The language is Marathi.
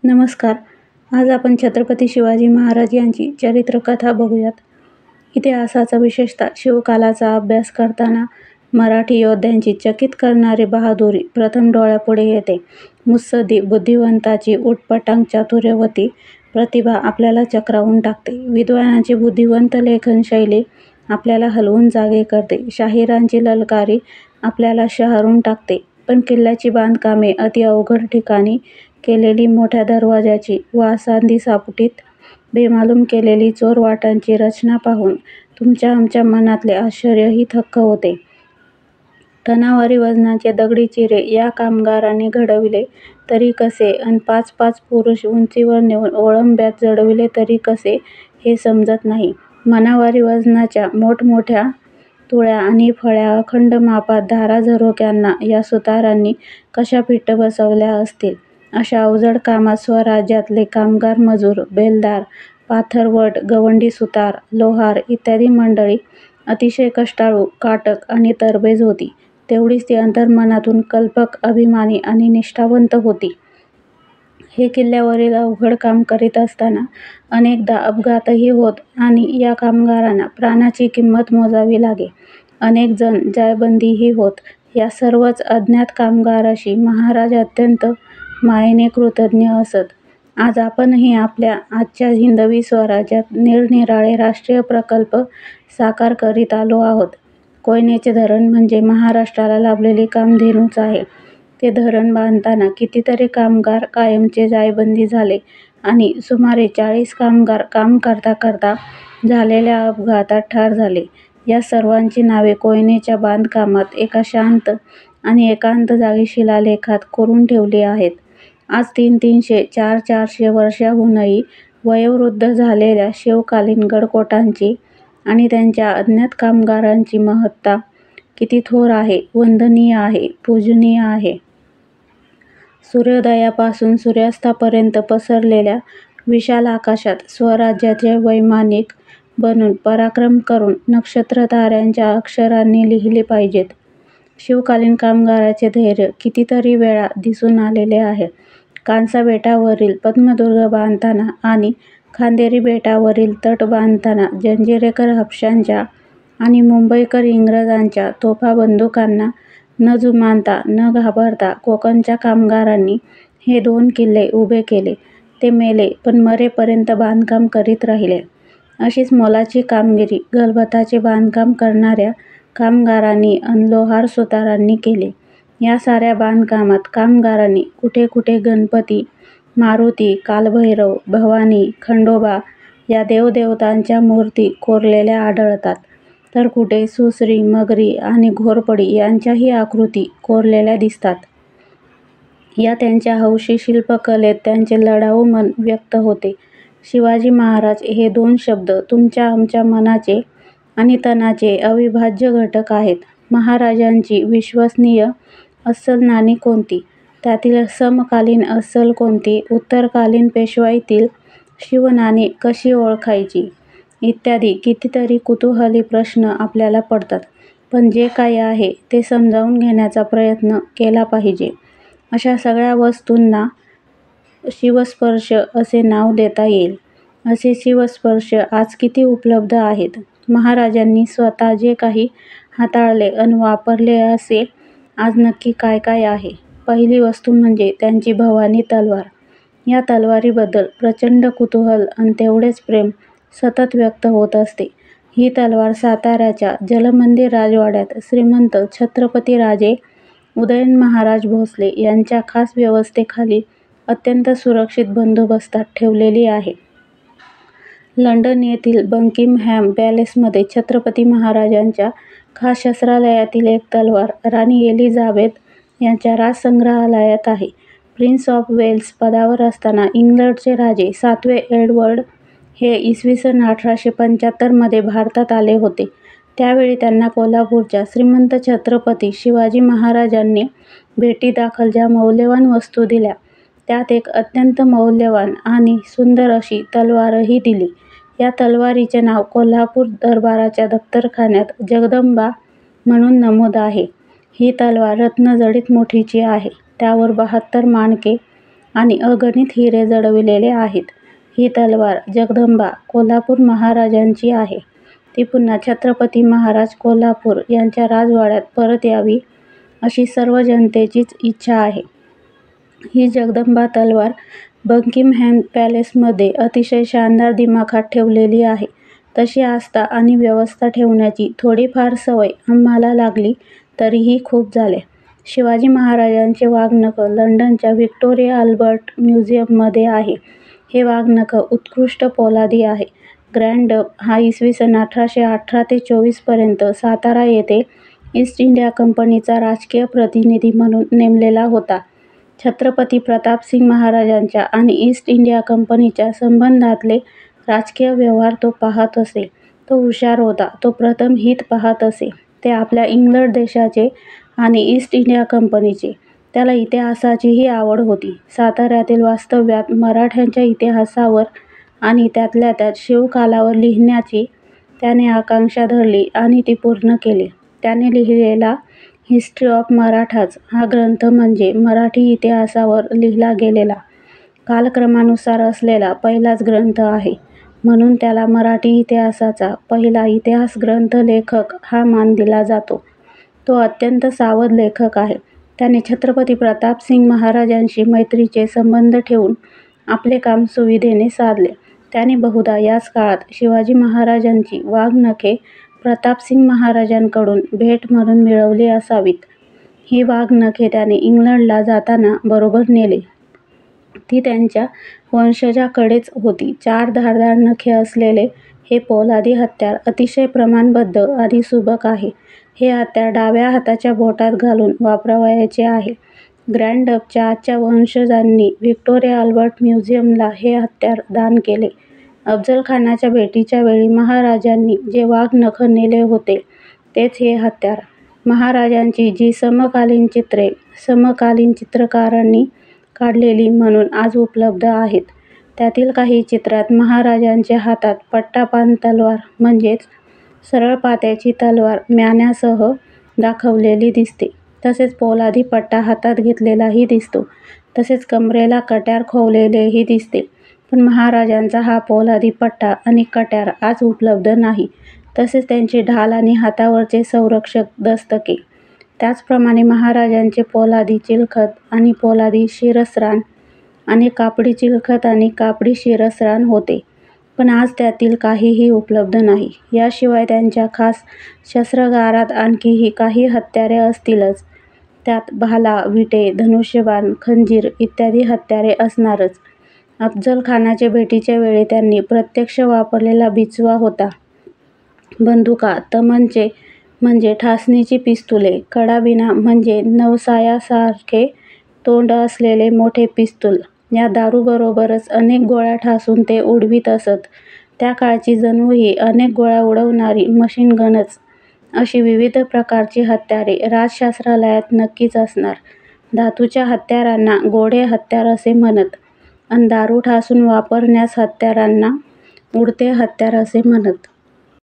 नमस्कार. आज आपण छत्रपती शिवाजी महाराज यांची चरित्रकथा बघूयात. इतिहासाचा विशेषतः शिवकालाचा अभ्यास करताना मराठी योद्ध्यांची चकित करणारी बहादुरी प्रथम डोळ्यापुढे येते. मुत्सद्दी बुद्धिवंताची उटपटांग चातुर्यवती प्रतिभा आपल्याला चक्रावून टाकते. विद्वानाची बुद्धिवंत लेखनशैली आपल्याला हलवून जागे करते. शाहिरांची ललकारी आपल्याला शहारून टाकते. पण किल्ल्याची बांधकामे अति अवघड ठिकाणी केलेली, मोठ्या दरवाजाची व आसंदी सापुटीत बेमालूम केलेली चोरवाटांची रचना पाहून तुमच्या आमच्या मनातले आश्चर्यही थक्क होते. टनावारी वजनाचे दगडी चिरे या कामगारांनी घडविले तरी कसे अन 5-5 पुरुष उंचीवर नेऊन ओळंब्यात जडविले तरी कसे हे समजत नाही. मनावारी वजनाच्या मोठमोठ्या तुळ्या आणि फळ्या अखंड मापात धारा झरोक्यांना या सुतारांनी कशा फिट्ट बसवल्या असतील. अशा अवजड कामात स्वराज्यातले कामगार मजूर, बेलदार, पाथरवट, गवंडी सुतार, लोहार इत्यादी मंडळी अतिशय कष्टाळू, काटक आणि तरबेज होती. तेवढीच ती अंतर्मनातून कल्पक, अभिमानी आणि निष्ठावंत होती. हे किल्ल्यावरील अवघड काम करीत असताना अनेकदा अपघातही होत आणि या कामगारांना प्राणाची किंमत मोजावी लागे. अनेक जण जायबंदीही होत. या सर्वच अज्ञात कामगाराशी महाराज अत्यंत मायेने कृतज्ञ असत. आज आपणही आपल्या आजच्या हिंदवी स्वराज्यात निरनिराळे राष्ट्रीय प्रकल्प साकार करीत आलो आहोत. कोयनेचे धरण म्हणजे महाराष्ट्राला लाभलेली कामधेनूच आहे. ते धरण बांधताना कितीतरी कामगार कायमचे जायबंदी झाले आणि सुमारे 40 कामगार काम करता करता झालेल्या अपघातात ठार झाले. या सर्वांची नावे कोयनेच्या बांधकामात एका शांत आणि एकांत जागी शिलालेखात कोरून ठेवली आहेत. आज 300, 400 वर्षांहूनही वयोवृद्ध झालेल्या शिवकालीन गडकोटांची आणि त्यांच्या अज्ञात कामगारांची महत्ता किती थोर आहे, वंदनीय आहे, पूजनीय आहे. सूर्योदयापासून सूर्यास्तापर्यंत पसरलेल्या विशाल आकाशात स्वराज्याचे वैमानिक बनून पराक्रम करून नक्षत्रताऱ्यांच्या अक्षरांनी लिहिले पाहिजेत. शिवकालीन कामगाराचे धैर्य कितीतरी वेळा दिसून आलेले आहे. कांसा बेटावरील पद्मदुर्ग बांधताना आणि खांदेरी बेटावरील तट बांधताना जंजिरेकर हापशांच्या आणि मुंबईकर इंग्रजांच्या तोफा बंदुकांना न जुमानता न घाबरता कोकणच्या कामगारांनी हे 2 किल्ले उभे केले. ते मेले पण मरेपर्यंत बांधकाम करीत राहिले. अशीच मोलाची कामगिरी गलबताचे बांधकाम करणाऱ्या कामगारांनी अन लोहार सुतारांनी केली. या साऱ्या बांधकामात कामगारांनी कुठे कुठे गणपती, मारुती, कालभैरव, भवानी, खंडोबा या देवदेवतांच्या मूर्ती कोरलेल्या आढळतात, तर कुठे सुसरी, मगरी आणि घोरपडी यांच्याही आकृती कोरलेल्या दिसतात. या त्यांच्या हौशी शिल्पकलेत त्यांचे लढाऊ मन व्यक्त होते. शिवाजी महाराज हे 2 शब्द तुमच्या आमच्या मनाचे आणि तनाचे अविभाज्य घटक आहेत. महाराजांची विश्वसनीय अस्सल नाणी कोणती? त्यातील समकालीन अस्सल कोणती? उत्तरकालीन पेशवाईतील शिवनाणी कशी ओळखायची? इत्यादी कितीतरी कुतूहली प्रश्न आपल्याला पडतात. पण जे काही आहे ते समजावून घेण्याचा प्रयत्न केला पाहिजे. अशा सगळ्या वस्तूंना शिवस्पर्श असे नाव देता येईल. असे शिवस्पर्श आज किती उपलब्ध आहेत? महाराजांनी स्वतः जे काही हाताळले अन वापरले असे आज नक्की काय काय आहे? पहिली वस्तू म्हणजे त्यांची भवानी तलवार. या तलवारीबद्दल प्रचंड कुतूहल अन तेवढेच प्रेम सतत व्यक्त होत असते. ही तलवार साताऱ्याच्या जलमंदिर राजवाड्यात श्रीमंत छत्रपती राजे उदयन महाराज भोसले यांच्या खास व्यवस्थेखाली अत्यंत सुरक्षित बंदोबस्तात ठेवलेली आहे. लंडन येथील बकिंगहॅम पॅलेसमध्ये छत्रपती महाराजांच्या खास शस्त्रालयातील एक तलवार राणी एलिझाबेथ यांच्या राजसंग्रहालयात आहे. प्रिन्स ऑफ वेल्स पदावर असताना इंग्लंडचे राजे 7वे एडवर्ड हे इ.स. 1875 मध्ये भारतात आले होते. त्यावेळी त्यांना कोल्हापूरच्या श्रीमंत छत्रपती शिवाजी महाराजांनी भेटीदाखल ज्या मौल्यवान वस्तू दिल्या त्यात एक अत्यंत मौल्यवान आणि सुंदर अशी तलवारही दिली. या तलवारीचे नाव कोल्हापूर दरबाराच्या दप्तरखान्यात जगदंबा म्हणून नमूद आहे. ही तलवार रत्नजडीत मुठीची आहे. त्यावर 72 माणके आणि अगणित हिरे जडविलेले आहेत. ही तलवार जगदंबा कोल्हापूर महाराजांची आहे. ती पुन्हा छत्रपती महाराज कोल्हापूर यांच्या राजवाड्यात परत यावी अशी सर्व जनतेचीच इच्छा आहे. ही जगदंबा तलवार बकिंगहॅम पॅलेसमध्ये अतिशय शानदार दिमाखात ठेवलेली आहे. तशी आस्था आणि व्यवस्था ठेवण्याची थोडीफार सवय आम्हाला लागली तरीही खूप झाले. शिवाजी महाराजांचे वाघनखं लंडनच्या व्हिक्टोरिया अल्बर्ट म्युझियममध्ये आहे. हे वाघनखं उत्कृष्ट पोलादी आहे. ग्रँड डक हा इसवी सन 1818 ते 24 पर्यंत सातारा येथे ईस्ट इंडिया कंपनीचा राजकीय प्रतिनिधी म्हणून नेमलेला होता. छत्रपती प्रतापसिंग महाराजांच्या आणि ईस्ट इंडिया कंपनीच्या संबंधातले राजकीय व्यवहार तो पाहत असे. तो हुशार होता. तो प्रथम हित पाहत असे, ते आपल्या इंग्लंड देशाचे आणि ईस्ट इंडिया कंपनीचे. त्याला इतिहासाचीही आवड होती. साताऱ्यातील वास्तव्यात मराठ्यांच्या इतिहासावर आणि त्यातल्या त्यात शिवकालावर लिहिण्याची त्याने आकांक्षा धरली आणि ती पूर्ण केली. त्याने लिहिलेला हिस्ट्री ऑफ मराठाज हा ग्रंथ म्हणजे मराठी इतिहासावर लिहिला गेलेला, कालक्रमानुसार असलेला पहिलाच ग्रंथ आहे. म्हणून त्याला मराठी इतिहासाचा पहिला इतिहास ग्रंथ लेखक हा मान दिला जातो. तो अत्यंत सावध लेखक आहे. त्याने छत्रपती प्रतापसिंग महाराजांशी मैत्रीचे संबंध ठेवून आपले काम सुविधेने साधले. त्याने बहुधा याच काळात शिवाजी महाराजांची वाघनखे प्रतापसिंग महाराजांकडून भेट म्हणून मिळवली असावीत. ही वाघनखे त्याने इंग्लंडला जाताना बरोबर नेली. ती त्यांच्या वंशजाकडेच होती. 4 धारदार नखे असलेले हे पोलादी हत्यार अतिशय प्रमाणबद्ध आणि सुबक आहे. हे हत्यार डाव्या हाताच्या बोटात घालून वापरावयाचे आहे. ग्रँड डकच्या आजच्या वंशजांनी व्हिक्टोरिया अल्बर्ट म्युझियमला हे हत्यार दान केले. अफझलखानाच्या भेटीच्या वेळी महाराजांनी जे वाघनखं नेले होते तेच हे हत्यार. महाराजांची जी समकालीन चित्रे समकालीन चित्रकारांनी काढलेली म्हणून आज उपलब्ध आहेत, त्यातील काही चित्रात महाराजांच्या हातात पट्टापान तलवार म्हणजेच सरळ पात्याची तलवार म्यान्यासह दाखवलेली दिसते. तसेच पोलादी पट्टा हातात घेतलेलाही दिसतो. तसेच कमरेला कट्यार खोवलेलेही दिसते. पण महाराजांचा हा पोलादी पट्टा आणि कट्यार आज उपलब्ध नाही. तसेच त्यांचे ढाल आणि हातावरचे संरक्षक दस्तके. त्याचप्रमाणे महाराजांचे पोलादी चिलखत आणि पोलादी शिरस्त्राण आणि कापडी चिलखत आणि कापडी शिरस्त्राण होते. पण आज त्यातील काहीही उपलब्ध नाही. याशिवाय त्यांच्या खास शस्त्रागारात आणखीही काही हत्यारे असतीलच. त्यात भाला, विटे, धनुष्यबाण, खंजीर इत्यादी हत्यारे असणारच. अफझलखानाच्या भेटीच्या वेळी त्यांनी प्रत्यक्ष वापरलेला बिचवा होता. बंदुका, तमंचे म्हणजे ठासणीची पिस्तुले, कडाबिना म्हणजे नवसायासारखे तोंड असलेले मोठे पिस्तूल, या दारूबरोबरच अनेक गोळ्या ठासून ते उडवीत असत. त्या काळची जणू ही अनेक गोळ्या उडवणारी मशीनगनच. अशी विविध प्रकारची हत्यारे राजशास्त्रालयात नक्कीच असणार. धातूच्या हत्यारांना गोडे हत्यार असे म्हणत, अन दारू ठासून वापरण्यास हत्यारांना उडते हत्यार असे म्हणत.